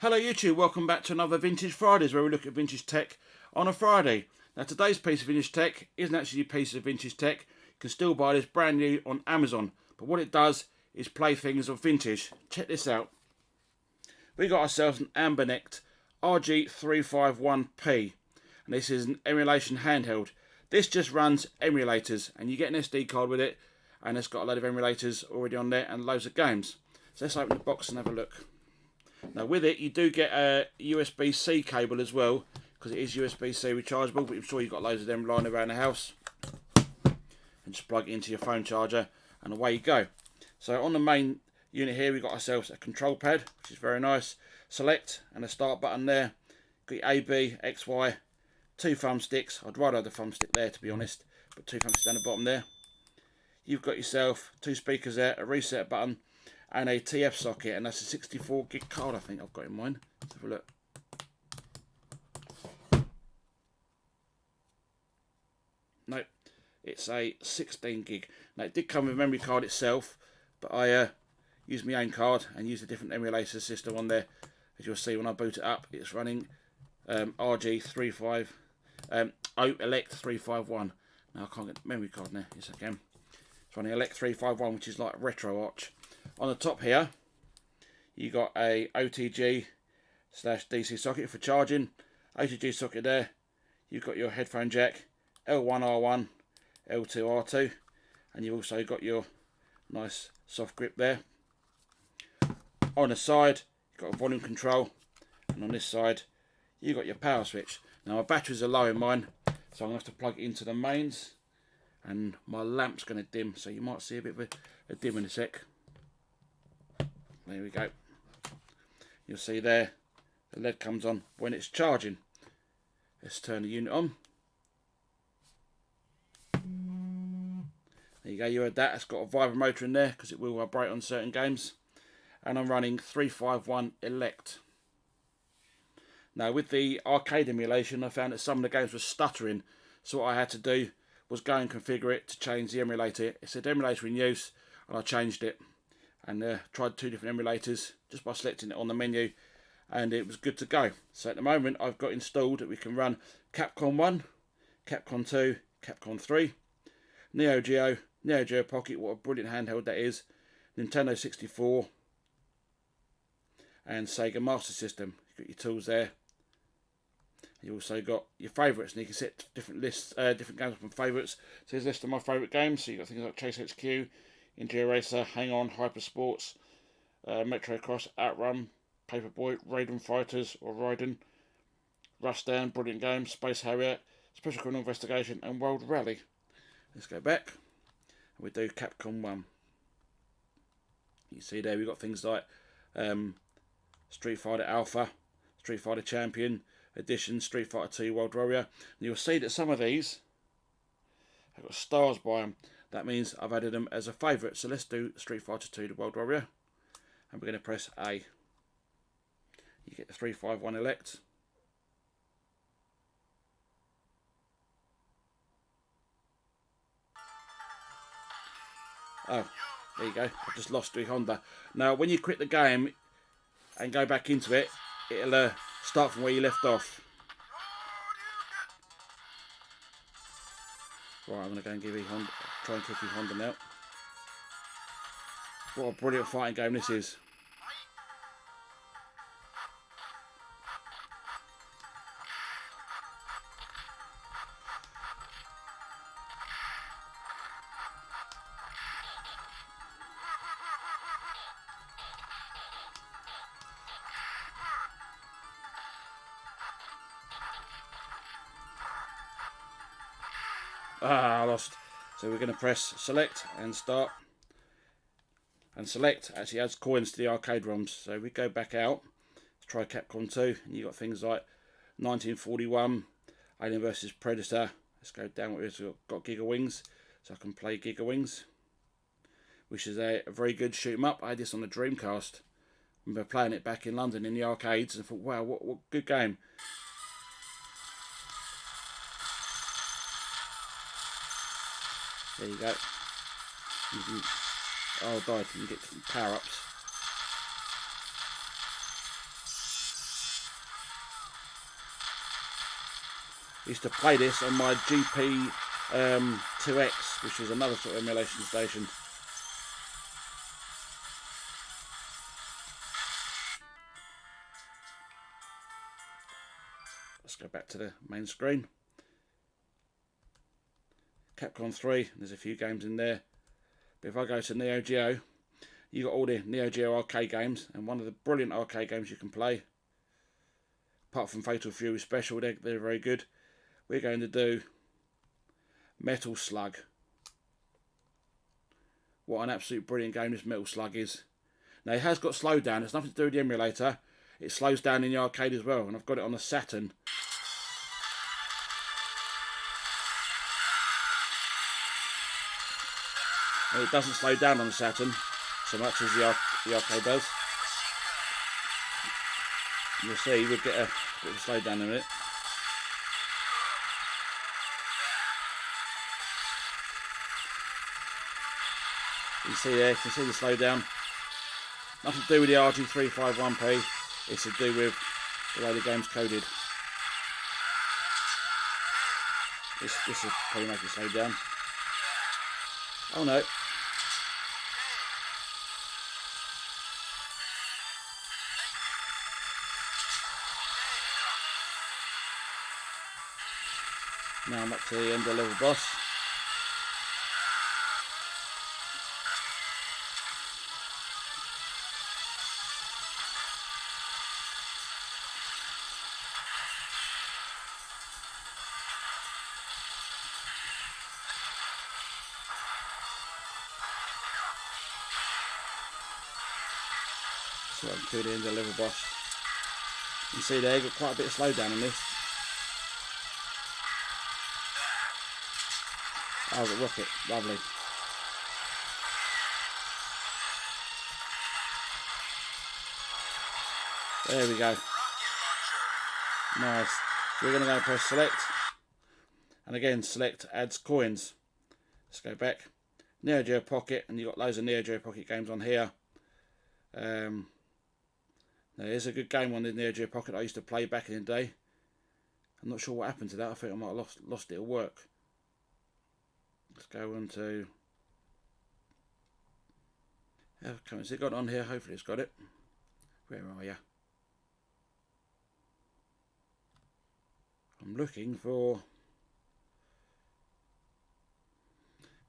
Hello YouTube, welcome back to another Vintage Fridays where we look at vintage tech on a Friday. Now today's piece of vintage tech isn't actually a piece of vintage tech. You can still buy this brand new on Amazon, but what it does is play things of vintage. Check this out. We got ourselves an Ambernecht RG315p, and this is an emulation handheld. This just runs emulators, and you get an SD card with it, and it's got a load of emulators already on there and loads of games. So let's open the box and have a look. Now with it you do get a USB-C cable as well, because it is USB-C rechargeable, but I'm sure you've got loads of them lying around the house. And just plug it into your phone charger and away you go. So on the main unit here we've got ourselves a control pad, which is very nice. Select and a start button there. Got your A, B, X, Y, two thumbsticks. I'd rather have the thumbstick there to be honest, but two thumbsticks down the bottom there. You've got yourself two speakers there, a reset button, and a TF socket, and that's a 64 gig card I think I've got in mine. Let's have a look. Nope, it's a 16 gig. Now it did come with a memory card itself, but I used my own card and used a different emulator system on there. As you'll see when I boot it up, it's running RG35 Elect 351. Now I can't get the memory card now. Yes I can. It's running Elect 351, which is like retro arch. On the top here, you got a OTG/DC socket for charging. OTG socket there. You've got your headphone jack, L1R1, L2R2, and you've also got your nice soft grip there. On the side, you've got a volume control, and on this side, you've got your power switch. Now my batteries are low in mine, so I'm going to have to plug it into the mains, and my lamp's going to dim, so you might see a bit of a dim in a sec. There we go. You'll see there the LED comes on when it's charging. Let's turn the unit on. There you go, you heard that. It's got a vibro motor in there because it will vibrate on certain games. And I'm running 351 Elect. Now with the arcade emulation I found that some of the games were stuttering, so what I had to do was go and configure it to change the emulator. It said emulator in use and I changed it. And tried two different emulators just by selecting it on the menu, and it was good to go. So at the moment I've got installed that we can run Capcom 1, Capcom 2, Capcom 3, neogeo Pocket, what a brilliant handheld that is, Nintendo 64, and Sega Master System. You've got your tools there. You also got your favourites, and you can set different lists, different games from favourites. So here's a list of my favourite games. So you've got things like Chase HQ, Enduro Racer, Hang On, Hyper Sports, Metro Cross, Outrun, Paperboy, Raiden Fighters or Raiden, Rushdown, brilliant game, Space Harrier, Special Criminal Investigation, and World Rally. Let's go back and we do Capcom 1. You see there we've got things like Street Fighter Alpha, Street Fighter Champion Edition, Street Fighter 2 World Warrior. And you'll see that some of these have got stars by them. That means I've added them as a favourite. So let's do Street Fighter 2 the World Warrior. And we're going to press A. You get the 351 Elect. Oh, there you go. I just lost the Honda. Now when you quit the game and go back into it, it'll start from where you left off. Right, I'm going to go and give Honda, try and click Honda now. What a brilliant fighting game this is. I lost. So we're going to press select and start. And select actually adds coins to the arcade ROMs. So we go back out. Let's try Capcom 2. And you've got things like 1941, Alien vs Predator. Let's go down. We've got Giga Wings. So I can play Giga Wings, which is a very good shoot 'em up. I had this on the Dreamcast. I remember playing it back in London in the arcades and thought, wow, what good game. There you go. You can, oh, I died. You can get some power-ups. I used to play this on my GP2X, which is another sort of emulation station. Let's go back to the main screen. Capcom 3, there's a few games in there. But if I go to Neo Geo, you got all the Neo Geo arcade games, and one of the brilliant arcade games you can play. Apart from Fatal Fury Special, they're very good. We're going to do Metal Slug. What an absolute brilliant game this Metal Slug is. Now it has got slowdown, it's nothing to do with the emulator. It slows down in the arcade as well, and I've got it on the Saturn. And it doesn't slow down on the Saturn so much as the arcade does. You'll see we'll get a bit of a slowdown in a minute. You see there, you can see the slowdown. Nothing to do with the RG315p, it's to do with the way the game's coded. This will probably make it slow down. Oh no. Now I'm up to the end of the level boss. So I'm to the end of the level boss. You can see there, got quite a bit of slowdown on this. Oh, the rocket, lovely. There we go. Nice. So we're going to go and press select. And again, select adds coins. Let's go back. Neo Geo Pocket, and you've got loads of Neo Geo Pocket games on here. There's a good game on the Neo Geo Pocket I used to play back in the day. I'm not sure what happened to that. I think I might have lost it at work. Let's go on to... Has it got on here? Hopefully it's got it. Where are you? I'm looking for...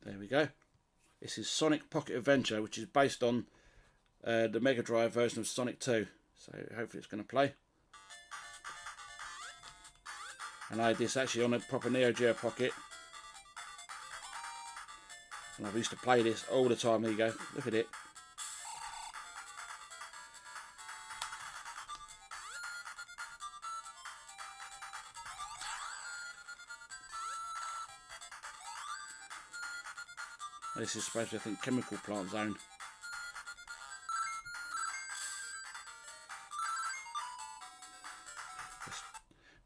There we go. This is Sonic Pocket Adventure, which is based on the Mega Drive version of Sonic 2. So hopefully it's going to play. And I had this actually on a proper Neo Geo Pocket. And I used to play this all the time. There you go. Look at it. This is supposed to be, I think, Chemical Plant Zone.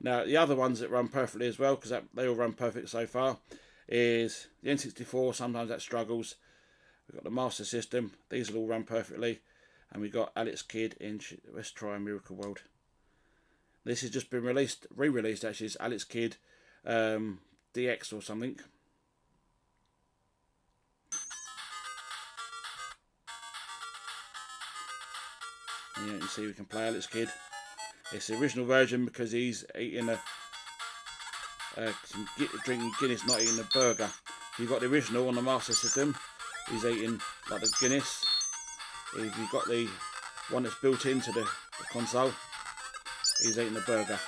Now, the other ones that run perfectly as well, because they all run perfect so far, is the N64. Sometimes that struggles. We've got the Master System. These will all run perfectly. And we've got Alex Kidd in Let's Try Miracle World. This has just been re-released actually. It's Alex Kidd DX or something. And you can see we can play Alex Kidd. It's the original version because he's eating drinking Guinness, not eating a burger. You've got the original on the Master System. He's eating like the Guinness. If you've got the one that's built into the console, he's eating a burger.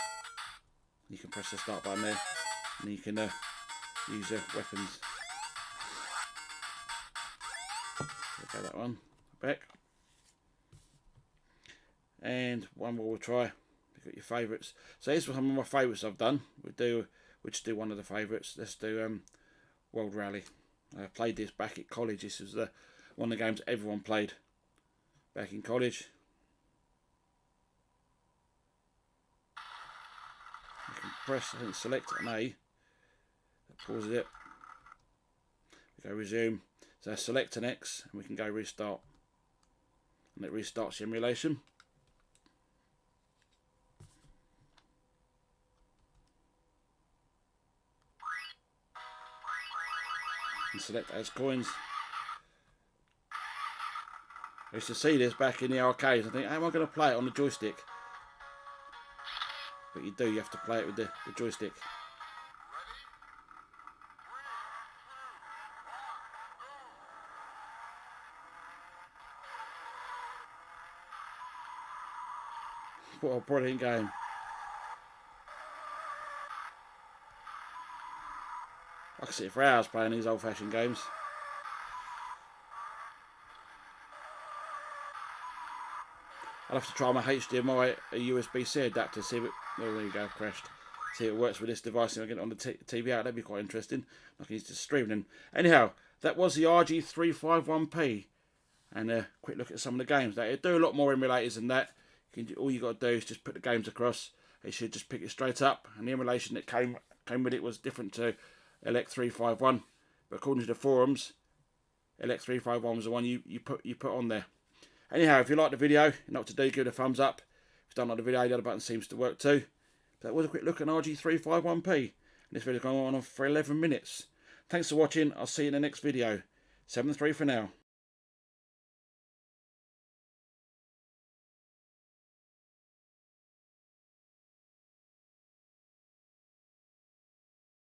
You can press the start button there, and you can use your weapons. Okay, that one back. And one more we'll try. You've got your favourites. So here's some of my favourites I've done. We'll just do one of the favourites. Let's do World Rally. I played this back at college. This was one of the games everyone played back in college. You can press, I think, select an A. That pauses it. We go resume. So select an X, and we can go restart. And it restarts the emulation. and select as coins. I used to see this back in the arcades. I think, how am I going to play it on the joystick? But you do, you have to play it with the joystick. What a brilliant game. I could sit for hours playing these old-fashioned games. I'll have to try my HDMI USB-C adapter, see if it... Oh, there you go, crashed. See if it works with this device and I get it on the TV out. That'd be quite interesting. I can use it to stream them. Anyhow, that was the RG315p. And a quick look at some of the games. They do a lot more emulators than that. All you got to do is just put the games across. It should just pick it straight up. And the emulation that came with it was different to LX351. But according to the forums, LX351 was the one you put on there. Anyhow, if you like the video, you know what to do, give it a thumbs up. If you don't like the video, the other button seems to work too. But that was a quick look at an RG351p. And this video's going on for 11 minutes. Thanks for watching. I'll see you in the next video. 7-3 for now.